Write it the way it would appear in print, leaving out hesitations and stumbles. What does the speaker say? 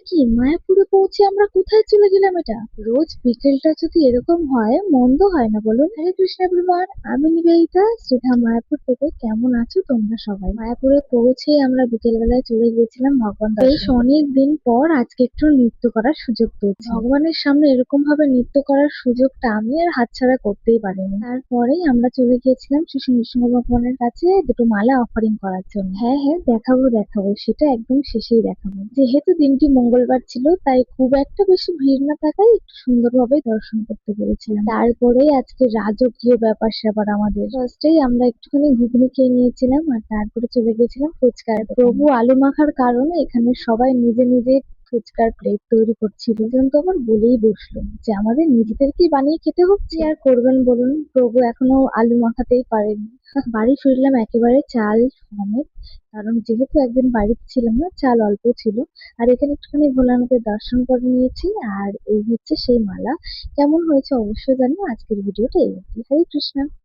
কি মায়াপুরে পৌঁছে আমরা কোথায় চলে গেলাম? এটা রোজ বিকেলটা যদি এরকম হয় মন্দ হয় না বলুন? হরে কৃষ্ণ এভরিওয়ান, আমি নিবেদিতা শ্রীধাম মায়াপুর থেকে। কেমন আছো তোমরা সবাই? মায়াপুরে পৌঁছে আমরা বিকেল বেলায় চলে গিয়েছিলাম ভগবান দর্শন। বেশ অনেক দিন পর আজকে একটু নৃত্য করার সুযোগ পেয়েছি। ভগবানের সামনে এরকম ভাবে নৃত্য করার সুযোগটা আমি আর হাতছাড়া করতেই পারিনি। তারপরেই আমরা চলে গিয়েছিলাম শ্রী নৃসিংহ ভগবানের কাছে দুটো মালা অফারিং করার জন্য। হ্যাঁ হ্যাঁ, দেখাবো দেখাবো, সেটা একদম শেষেই দেখাবো। যেহেতু দিনটি মঙ্গলবার ছিল তাই খুব একটা বেশি ভিড় না থাকায় একটু সুন্দরভাবে দর্শন করতে পেরেছিলাম। তারপরেই আজকে রাজকীয় ব্যাপার স্যাপার আমাদের। ফার্স্টেই আমরা একটুখানি ঘুগনি খেয়ে নিয়েছিলাম আর তারপরে চলে গেছিলাম ফুচকার দোকানে। প্রভু আলু মাখার কারণে এখানে সবাই নিজে নিজে ফুচকার প্লেট তৈরি করছিল। একজন তো আবার বলেই বসলো যে আমাদের নিজেদেরকেই বানিয়ে খেতে হচ্ছে। আর করবেন বলুন, প্রভু এখনো আলু মাখাতেই পারেনি। বাড়ি ফিরলাম একেবারে চাল সমেত, কারণ যেহেতু একদিন বাড়িতে ছিলাম না, চাল অল্প ছিল। আর এখানে একটুখানি ভোলানাথের দর্শন করে নিয়েছি। আর এই হচ্ছে সেই মালা। কেমন হয়েছে অবশ্যই জানিও। আজকের ভিডিওটা এই অবধি। হরে কৃষ্ণ।